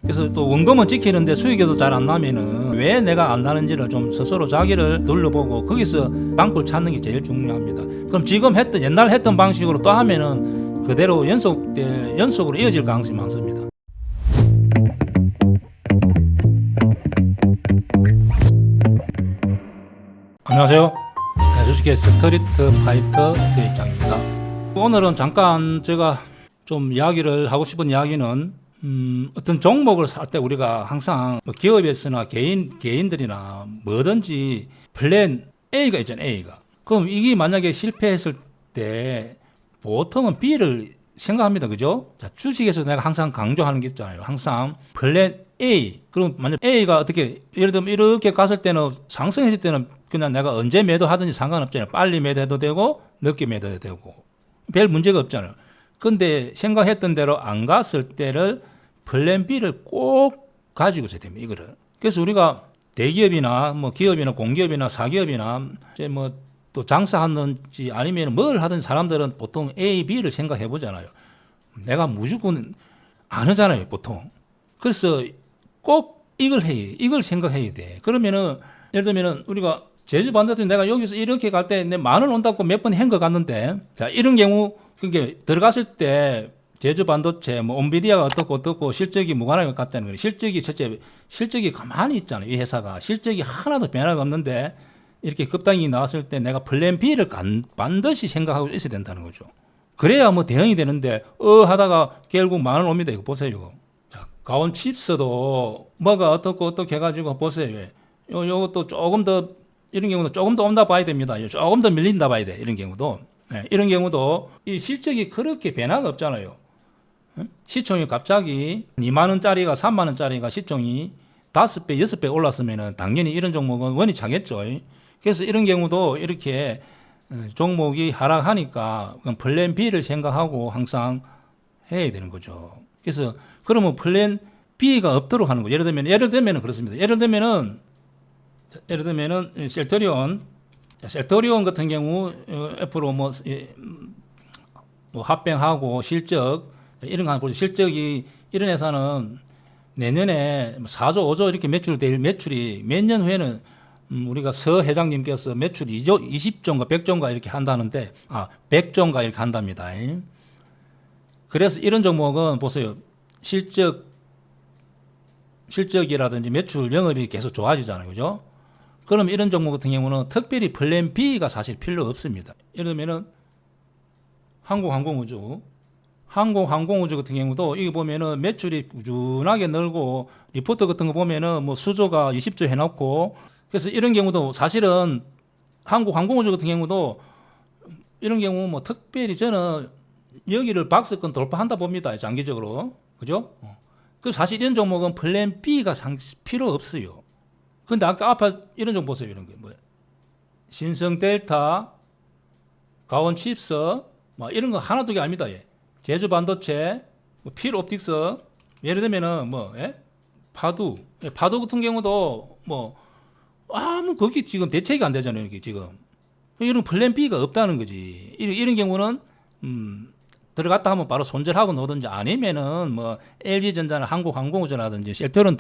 그래서 또 원금은 찍히는데 수익에도 잘 안 나면은 왜 내가 안 나는지를 좀 스스로 자기를 둘러보고 거기서 방법을 찾는 게 제일 중요합니다. 그럼 지금 옛날 했던 방식으로 또 하면은 그대로 연속으로 이어질 가능성이 많습니다. 안녕하세요. 주식의 스트리트 파이터 대입장입니다. 오늘은 잠깐 제가 좀 이야기를 하고 싶은 이야기는 어떤 종목을 살 때 우리가 항상 뭐 기업에서나 개인들이나 뭐든지 플랜 A가 있잖아요. A가. 그럼 이게 만약에 실패했을 때 보통은 B를 생각합니다. 그죠? 자, 주식에서 내가 항상 강조하는 게 있잖아요. 항상 플랜 A. 그럼 만약 A가 어떻게 예를 들면 이렇게 갔을 때는 상승했을 때는 그냥 내가 언제 매도하든지 상관없잖아요. 빨리 매도해도 되고 늦게 매도해도 되고 별 문제가 없잖아요. 근데 생각했던 대로 안 갔을 때를 플랜 B를 꼭 가지고 있어야 됩니다. 이거를. 그래서 우리가 대기업이나 뭐 기업이나 공기업이나 사기업이나 이제 뭐 또 장사하는지 아니면 뭘 하든 사람들은 보통 A, B를 생각해 보잖아요. 내가 무조건 안 하잖아요, 보통. 그래서 꼭 이걸 생각해야 돼. 그러면은 예를 들면은 우리가 제주 반도체 내가 여기서 이렇게 갈 때 내 10,000원 온다고 몇 번 한 거 같는데, 자, 이런 경우 그게 들어갔을 때 제주 반도체 뭐 온비디아가 어떻고 실적이 무관하게 같다는 거예요. 실적이 가만히 있잖아요. 이 회사가 실적이 하나도 변화가 없는데 이렇게 급당이 나왔을 때 내가 플랜 B를 반드시 생각하고 있어야 된다는 거죠. 그래야 뭐 대응이 되는데 하다가 결국 10,000원 옵니다. 이거 보세요. 자, 가온 칩스도 뭐가 어떻게 해가지고 보세요. 요것도 조금 더 이런 경우도 조금 더 온다 봐야 됩니다. 조금 더 밀린다 봐야 돼. 이런 경우도. 네, 이런 경우도 이 실적이 그렇게 변화가 없잖아요. 시총이 갑자기 20,000원짜리가 30,000원짜리가 시총이 5배, 6배 올랐으면은 당연히 이런 종목은 원이 차겠죠. 그래서 이런 경우도 이렇게 종목이 하락하니까 플랜 B를 생각하고 항상 해야 되는 거죠. 그래서 그러면 플랜 B가 없도록 하는 거죠. 예를 들면 그렇습니다. 예를 들면은 셀트리온 같은 경우 앞으로 뭐 합병하고 실적 이런 거 한번 보죠. 실적이 이런 회사는 내년에 4조, 5조 이렇게 매출이 몇 년 후에는 우리가 서 회장님께서 매출 20조인가 100조인가 이렇게 한다는데 100조인가 이렇게 한답니다. 그래서 이런 종목은 보세요. 실적이라든지 매출 영업이 계속 좋아지잖아요. 그죠? 그럼 이런 종목 같은 경우는 특별히 플랜 B가 사실 필요 없습니다. 예를 들면은 항공우주 같은 경우도 이거 보면은 매출이 꾸준하게 늘고 리포트 같은 거 보면은 뭐 수조가 20조 해놓고 그래서 이런 경우도 사실은 항공우주 같은 경우도 이런 경우 뭐 특별히 저는 여기를 박스권 돌파한다 봅니다. 장기적으로. 그죠? 그 사실 이런 종목은 플랜 B가 필요 없어요. 근데 아까 앞에 이런 종목 보세요. 이런 게 뭐예요? 신성델타, 가온칩스 뭐 이런 거 하나 두 개 아닙니다. 제주 반도체, 필옵틱스, 예를 들면은 파두 같은 경우도 거기 지금 대책이 안 되잖아요. 여기 지금 이런 플랜 B가 없다는 거지. 이런 경우는 들어갔다 하면 바로 손절하고 놓든지 아니면은 뭐 LG전자나 한국항공우주라든지 셀트리온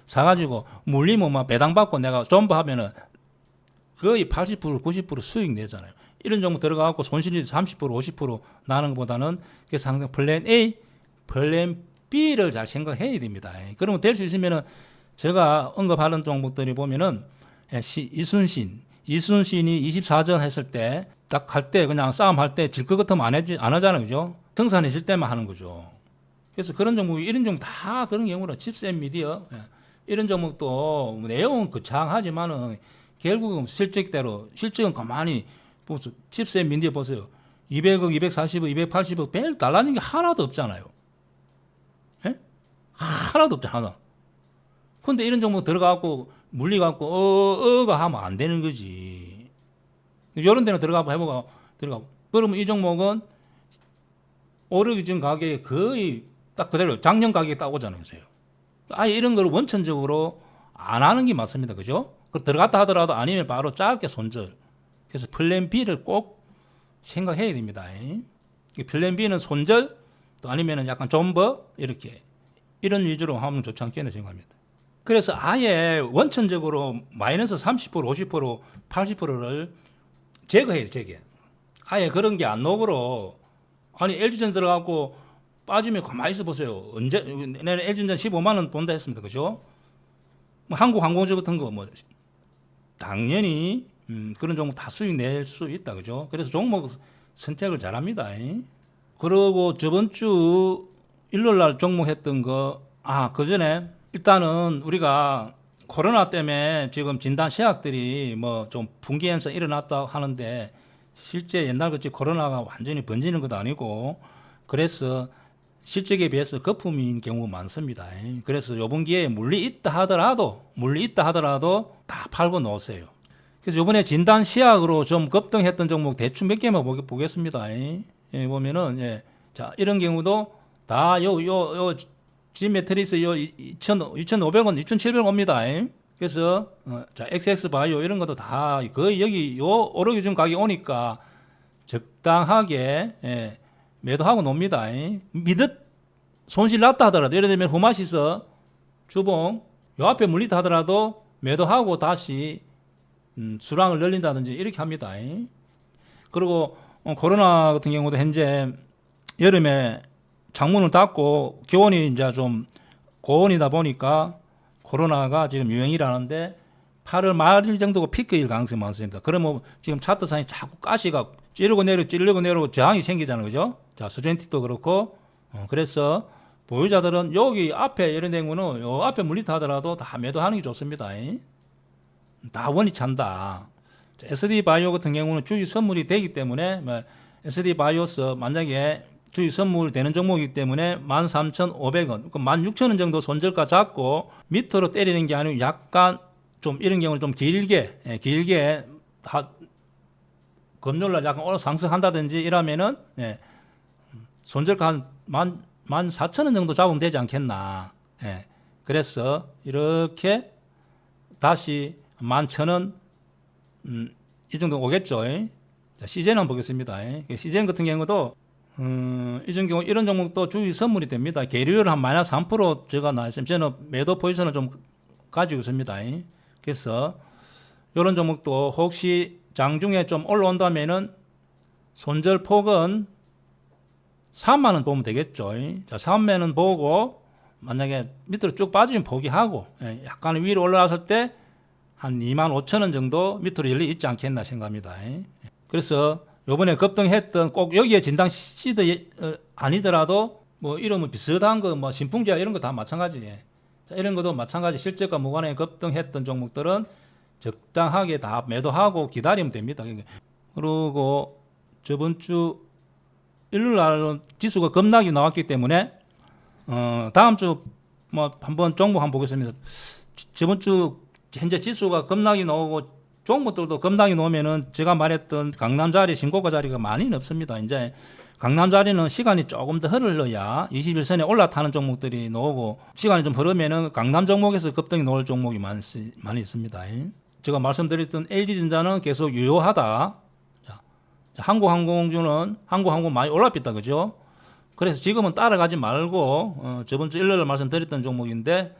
사가지고 물리면 막 배당받고 내가 존버하면은 거의 80% 90% 수익 내잖아요. 이런 종목 들어가고 손실이 30% 50% 나는 것보다는 그래서 항상 플랜 A, 플랜 B를 잘 생각해야 됩니다. 그러면 될 수 있으면은 제가 언급하는 종목들이 보면은 이순신이 24전 했을 때 딱 할 때 그냥 싸움할 때 질 것 같으면 안 하잖아요. 그죠? 등산했을 때만 하는 거죠. 그래서 그런 종목이 이런 종목 다 그런 경우는 칩스 앤 미디어 이런 종목도 내용은 거창하지만은 결국은 실적은 가만히 보세요. 칩스 앤 미디어 보세요. 200억, 240억, 280억 별 달라는 게 하나도 없잖아요. 하나도 없잖아. 근데 이런 종목 들어가고 물리갖고 가 하면 안 되는 거지. 이런 데는 들어가고 그러면 이 종목은 오르기 전 가격에 거의 딱 그대로 작년 가격에 딱 오잖아요. 아예 이런 걸 원천적으로 안 하는 게 맞습니다. 그죠? 들어갔다 하더라도 아니면 바로 짧게 손절. 그래서 플랜 B를 꼭 생각해야 됩니다. 플랜 B는 손절 또 아니면은 약간 존버 이렇게 이런 위주로 하면 좋지 않겠나 생각합니다. 그래서 아예 원천적으로 마이너스 30%, 50%, 80%를 제거해요, 제거. 아예 그런 게 안 나오고, 아니, LG전 들어가고 빠지면 가만히 있어 보세요. 언제, 내년 LG전 15만 원 본다 했습니다. 그죠? 뭐 한국항공주 같은 거, 뭐, 당연히, 그런 종목 다 수익 낼 수 있다. 그죠? 그래서 종목 선택을 잘 합니다. 그리고 저번 주 일요일 날 종목 했던 거, 그 전에 일단은 우리가 코로나 때문에 지금 진단 시약들이 뭐 좀 분기 현상 일어났다 하는데 실제 옛날같이 코로나가 완전히 번지는 것도 아니고 그래서 실적에 비해서 거품인 경우가 많습니다. 그래서 요번 기회에 물리 있다 하더라도 다 팔고 놓으세요. 그래서 요번에 진단 시약으로 좀 급등했던 종목 대충 몇 개만 보겠습니다. 보면은 자 이런 경우도 다 진 매트리스 2,500원, 2,700원 옵니다. 그래서 자 XX 바이오 이런 것도 다 거의 여기 오르기 전 가격이 오니까 적당하게 매도하고 놉니다. 미듯 손실 났다 하더라도 예를 들면 후마시스 주봉 요 앞에 물리다 하더라도 매도하고 다시 수량을 늘린다든지 이렇게 합니다. 그리고 코로나 같은 경우도 현재 여름에 창문을 닫고 기온이 이제 좀 고온이다 보니까 코로나가 지금 유행이라는데 8월 말 정도가 피크일 가능성이 많습니다. 그러면 지금 차트상에 자꾸 가시가 찌르고 내리고 저항이 생기잖아요. 그죠? 자, 수젠틱도 그렇고, 그래서 보유자들은 여기 앞에 이런 경우는 요 앞에 물리다 하더라도 다 매도하는 게 좋습니다. 다 원이 찬다. 자, SD 바이오 같은 경우는 주식 선물이 되기 때문에 SD 바이오스 만약에 주식 선물 되는 종목이기 때문에 13,500원, 16,000원 정도 손절가 잡고 밑으로 때리는 게 아니고 약간 좀 이런 경우는 좀 길게 금요일날 약간 오늘 상승한다든지 이러면은 손절가 한 14,000원 정도 잡으면 되지 않겠나. 그래서 이렇게 다시 11,000원 이 정도 오겠죠. 자, CJ는 한번 보겠습니다. CJ 같은 경우도 이런 경우 이런 종목도 주식 선물이 됩니다. 계류율 한 마이너스 3% 제가 나왔습니다. 저는 매도 포지션을 좀 가지고 있습니다. 그래서 이런 종목도 혹시 장중에 좀 올라온다면은 손절 폭은 3만 원 보면 되겠죠. 자, 3만 원 보고 만약에 밑으로 쭉 빠지면 포기하고 약간 위로 올라왔을 때 한 2만 5천 원 정도 밑으로 열리 있지 않겠나 생각합니다. 그래서 요번에 급등했던 꼭 여기에 진당 시드 아니더라도 뭐 이러면 비슷한 거 뭐 신풍제약 이런 거 다 마찬가지예요. 자, 이런 것도 마찬가지 실적과 무관하게 급등했던 종목들은 적당하게 다 매도하고 기다리면 됩니다. 그리고 저번 주 일요일 날은 지수가 급락이 나왔기 때문에 다음 주 뭐 한번 종목 한번 보겠습니다. 저번 주 현재 지수가 급락이 나오고 종목들도 급락이 나오면은 제가 말했던 강남 자리, 신고가 자리가 많이 없습니다. 이제 강남 자리는 시간이 조금 더 흘러야 21선에 올라타는 종목들이 나오고 시간이 좀 흐르면은 강남 종목에서 급등이 나올 종목이 많이 있습니다. 제가 말씀드렸던 LG전자는 계속 유효하다. 자, 한국항공주는 한국항공 많이 올라pis다, 그죠? 그래서 지금은 따라가지 말고 저번 주 일요일에 말씀드렸던 종목인데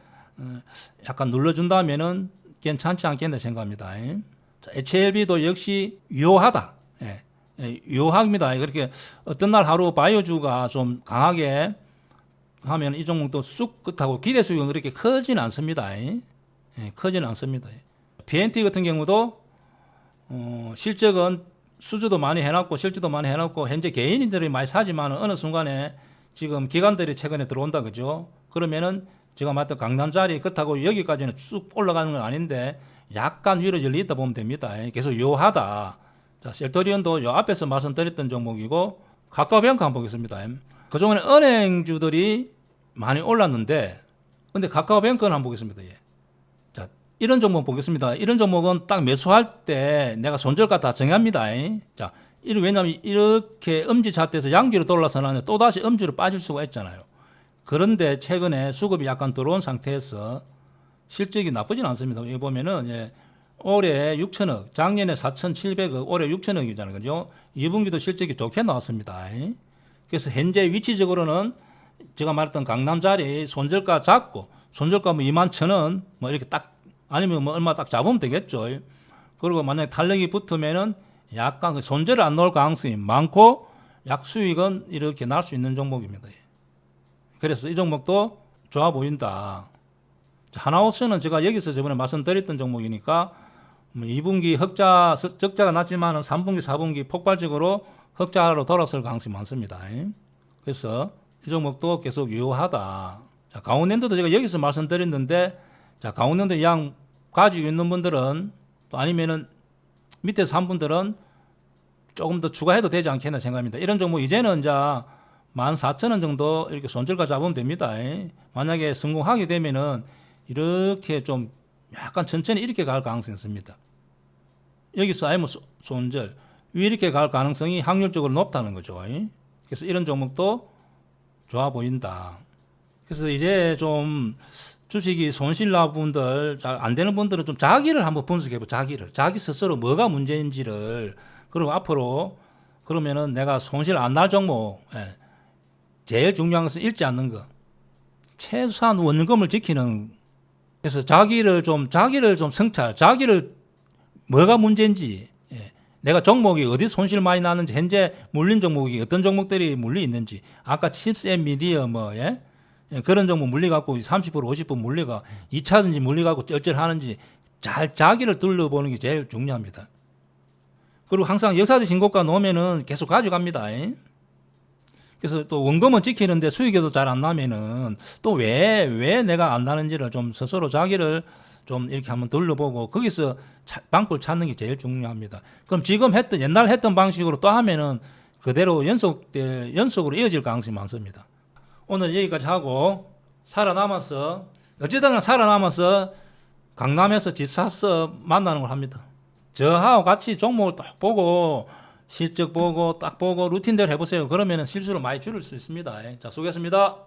약간 눌러준다면은 괜찮지 않겠나 생각합니다. 자, HLB도 역시 유효하다. 유효합니다. 그렇게 어떤 날 하루 바이오주가 좀 강하게 하면 이 종목도 쑥 끝하고 기대 수익은 그렇게 크지는 않습니다. 크지는 않습니다. BNT 같은 경우도 실적은 수주도 많이 해놨고 실주도 많이 해놨고 현재 개인들이 많이 사지만 어느 순간에 지금 기관들이 최근에 들어온다 그죠? 그러면은 제가 말했던 강남 자리 끝하고 여기까지는 쑥 올라가는 건 아닌데 약간 위로 열리 있다 보면 됩니다. 계속 유효하다. 자, 셀터리온도 요 앞에서 말씀드렸던 종목이고 카카오뱅크 한번 보겠습니다. 그동안에 은행주들이 많이 올랐는데 근데 카카오뱅크는 한번 보겠습니다. 자, 이런 종목 보겠습니다. 이런 종목은 딱 매수할 때 내가 손절가 다 정합니다. 자, 왜냐하면 이렇게 엄지 차트에서 양지로 돌아서 나는데 또다시 엄지로 빠질 수가 있잖아요. 그런데 최근에 수급이 약간 들어온 상태에서 실적이 나쁘진 않습니다. 여기 보면은 올해 6천억, 작년에 4,700억, 올해 6천억이잖아요. 그죠? 2분기도 실적이 좋게 나왔습니다. 그래서 현재 위치적으로는 제가 말했던 강남자리 손절가 잡고 손절가 뭐 21,000원 뭐 이렇게 딱 아니면 뭐 얼마 딱 잡으면 되겠죠. 그리고 만약에 탄력이 붙으면은 약간 그 손절을 안 넣을 가능성이 많고 약 수익은 이렇게 날 수 있는 종목입니다. 그래서 이 종목도 좋아 보인다. 하나오스는 제가 여기서 저번에 말씀드렸던 종목이니까 2분기 적자가 났지만 3분기, 4분기 폭발적으로 흑자로 돌아설 가능성이 많습니다. 그래서 이 종목도 계속 유효하다. 자, 강원랜드도 제가 여기서 말씀드렸는데, 자, 강원랜드 양 가지고 있는 분들은 또 아니면은 밑에서 한 분들은 조금 더 추가해도 되지 않겠나 생각합니다. 이런 종목 이제는 이제 14,000원 정도 이렇게 손절가 잡으면 됩니다. 만약에 성공하게 되면은 이렇게 좀 약간 천천히 이렇게 갈 가능성이 있습니다. 여기서 아니면 손절 위 이렇게 갈 가능성이 확률적으로 높다는 거죠. 그래서 이런 종목도 좋아 보인다. 그래서 이제 좀 주식이 손실 나 분들 잘 안 되는 분들은 좀 자기를 한번 분석해보. 자기 스스로 뭐가 문제인지를. 그리고 앞으로 그러면은 내가 손실 안 날 종목, 제일 중요한 것은 잃지 않는 거. 최소한 원금을 지키는. 그래서 자기를 좀 성찰, 자기를 뭐가 문제인지, 내가 종목이 어디 손실 많이 나는지, 현재 물린 종목이 어떤 종목들이 물리 있는지, 아까 칩스 앤 미디어 그런 종목 물리갖고 30% 50% 물리가 2차든지 물리갖고 쩔쩔하는지 잘 자기를 둘러보는 게 제일 중요합니다. 그리고 항상 역사적 신고가 놓으면은 계속 가져갑니다. 그래서 또 원금은 지키는데 수익에도 잘 안 나면은 또 왜 내가 안 나는지를 좀 스스로 자기를 좀 이렇게 한번 둘러보고 거기서 방법을 찾는 게 제일 중요합니다. 그럼 지금 옛날 했던 방식으로 또 하면은 그대로 연속으로 이어질 가능성이 많습니다. 오늘 여기까지 하고 어쨌든 살아남아서 강남에서 집 사서 만나는 걸 합니다. 저하고 같이 종목을 딱 보고 실적 보고 딱 보고 루틴대로 해보세요. 그러면 실수를 많이 줄일 수 있습니다. 자, 수고했습니다.